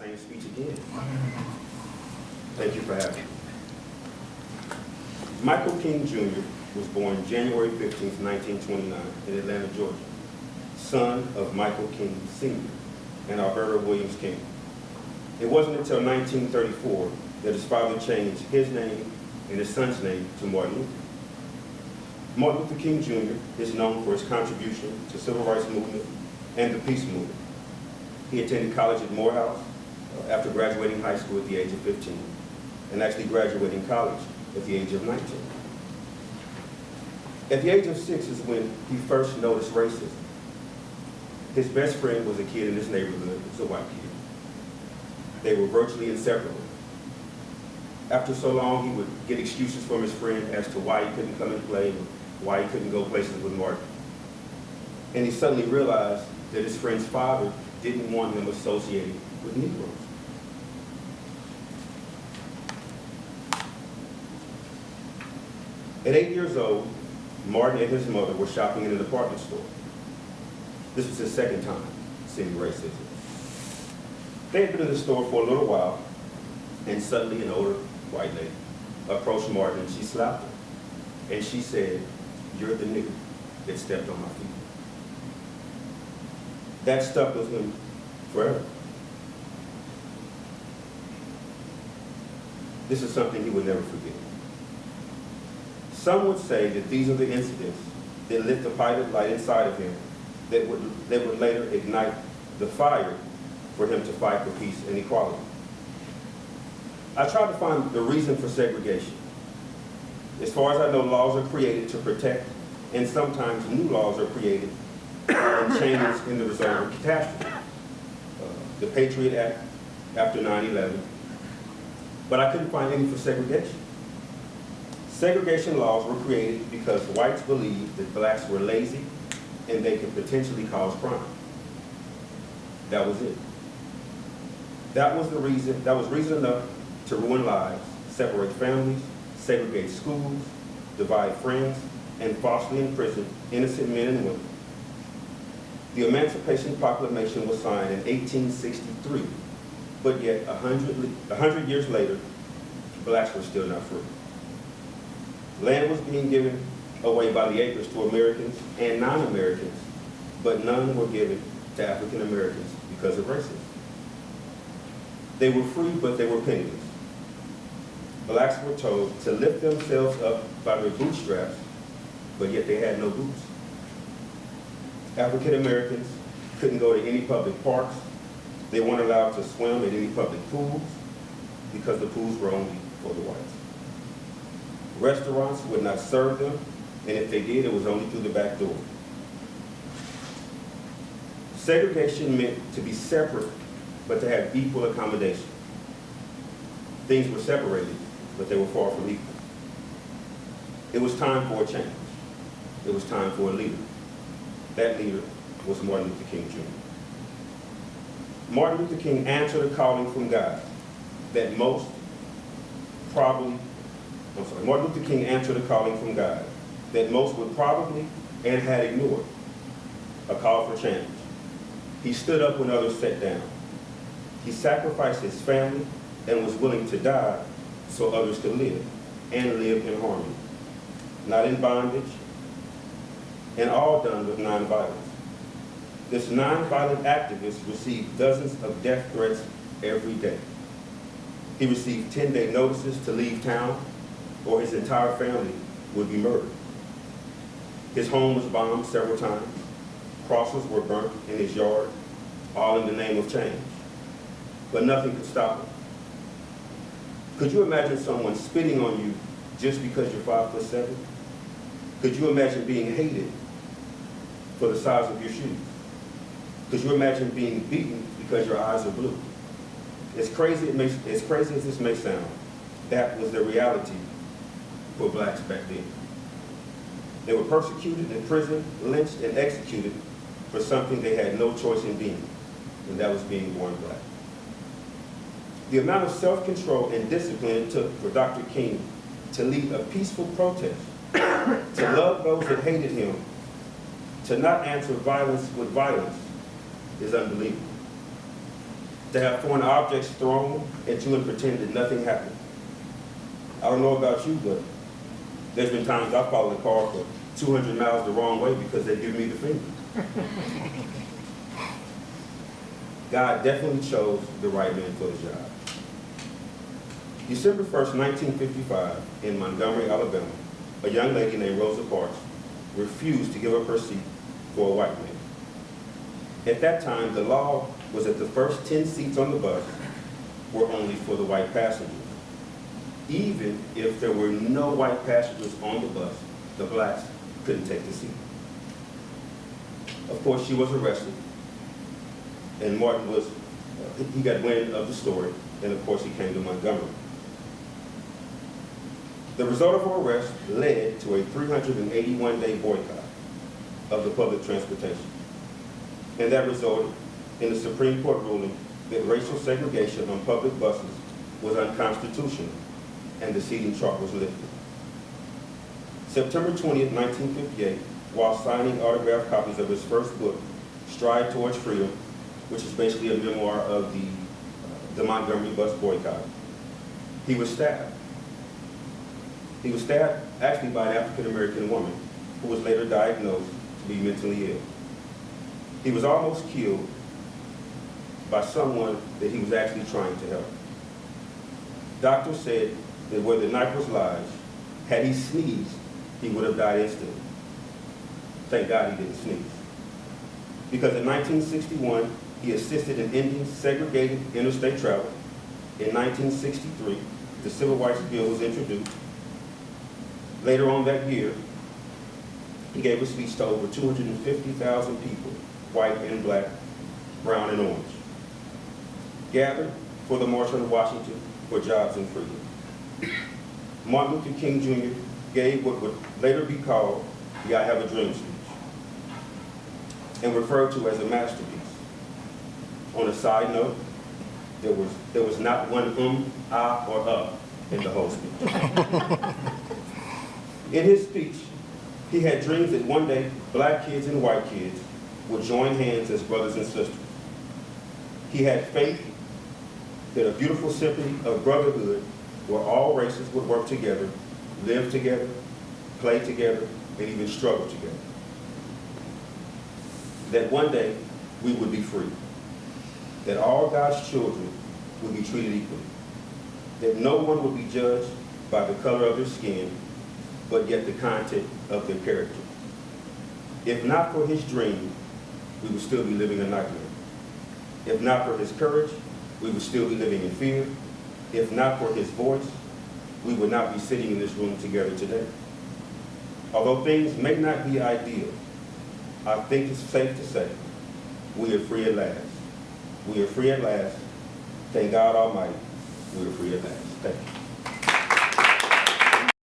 Same speech again. Thank you for having me. Michael King Jr. was born January 15, 1929 in Atlanta, Georgia, son of Michael King Sr. and Alberta Williams King. It wasn't until 1934 that his father changed his name and his son's name to Martin Luther. Martin Luther King Jr. is known for his contribution to the civil rights movement and the peace movement. He attended college at Morehouse after graduating high school at the age of 15, and actually graduating college at the age of 19. At the age of 6 is when he first noticed racism. His best friend was a kid in his neighborhood. It was a white kid. They were virtually inseparable. After so long, he would get excuses from his friend as to why he couldn't come and play, why he couldn't go places with Martin. And he suddenly realized that his friend's father didn't want him associated with Negroes. At 8 years old, Martin and his mother were shopping in a department store. This was his second time seeing racism. They had been in the store for a little while, and suddenly an older white lady approached Martin and she slapped him. And she said, "You're the nigger that stepped on my feet." That stuck with him forever. This is something he would never forget. Some would say that these are the incidents that lit the pilot light inside of him that would later ignite the fire for him to fight for peace and equality. I tried to find the reason for segregation. As far as I know, laws are created to protect, and sometimes new laws are created and changes in the result of catastrophe. The Patriot Act after 9/11, but I couldn't find any for segregation. Segregation laws were created because whites believed that blacks were lazy and they could potentially cause crime. That was it. That was reason enough to ruin lives, separate families, segregate schools, divide friends, and falsely imprison innocent men and women. The Emancipation Proclamation was signed in 1863, but yet 100 years later, blacks were still not free. Land was being given away by the acres to Americans and non-Americans, but none were given to African Americans because of racism. They were free, but they were penniless. Blacks were told to lift themselves up by their bootstraps, but yet they had no boots. African Americans couldn't go to any public parks. They weren't allowed to swim at any public pools because the pools were only for the whites. Restaurants would not serve them, and if they did, it was only through the back door. Segregation meant to be separate, but to have equal accommodation. Things were separated, but they were far from equal. It was time for a change. It was time for a leader. That leader was Martin Luther King Jr. Martin Luther King answered a calling from God that Martin Luther King answered a calling from God that most would probably and had ignored, a call for change. He stood up when others sat down. He sacrificed his family and was willing to die so others could live, and live in harmony, not in bondage, and all done with nonviolence. This nonviolent activist received dozens of death threats every day. He received 10-day notices to leave town, or his entire family would be murdered. His home was bombed several times. Crosses were burnt in his yard, all in the name of change. But nothing could stop him. Could you imagine someone spitting on you just because you're 5'7"? Could you imagine being hated for the size of your shoes? Could you imagine being beaten because your eyes are blue? As crazy as this may sound, that was the reality for blacks back then. They were persecuted, imprisoned, lynched, and executed for something they had no choice in being, and that was being born black. The amount of self-control and discipline it took for Dr. King to lead a peaceful protest, to love those that hated him, to not answer violence with violence, is unbelievable. to have foreign objects thrown at you and pretend that nothing happened. I don't know about you, but there's been times I followed a car for 200 miles the wrong way because they give me the finger. God definitely chose the right man for the job. December 1st, 1955, in Montgomery, Alabama, a young lady named Rosa Parks refused to give up her seat for a white man. At that time, the law was that the first 10 seats on the bus were only for the white passengers. Even if there were no white passengers on the bus, the blacks couldn't take the seat. Of course, she was arrested, and Martin he got wind of the story, and of course he came to Montgomery. The result of her arrest led to a 381-day boycott of the public transportation. And that resulted in the Supreme Court ruling that racial segregation on public buses was unconstitutional, and the seating chart was lifted. September 20th, 1958, while signing autographed copies of his first book, Stride Towards Freedom, which is basically a memoir of the Montgomery bus boycott, he was stabbed. He was stabbed actually by an African-American woman who was later diagnosed to be mentally ill. He was almost killed by someone that he was actually trying to help. Doctors said that where the knife was lodged, had he sneezed, he would have died instantly. Thank God he didn't sneeze. Because in 1961, he assisted in ending segregated interstate travel. In 1963, the Civil Rights Bill was introduced. Later on that year, he gave a speech to over 250,000 people, white and black, brown and orange, gathered for the March on Washington for jobs and freedom. Martin Luther King Jr. gave what would later be called the I Have a Dream speech, and referred to as a masterpiece. On a side note, there was not one ah, or in the whole speech. In his speech, he had dreams that one day black kids and white kids would join hands as brothers and sisters. He had faith that a beautiful symphony of brotherhood where all races would work together, live together, play together, and even struggle together. That one day we would be free. That all God's children would be treated equally. That no one would be judged by the color of their skin, but yet the content of their character. If not for his dream, we would still be living a nightmare. If not for his courage, we would still be living in fear. If not for his voice, we would not be sitting in this room together today. Although things may not be ideal, I think it's safe to say we are free at last. We are free at last. Thank God Almighty, we are free at last. Thank you.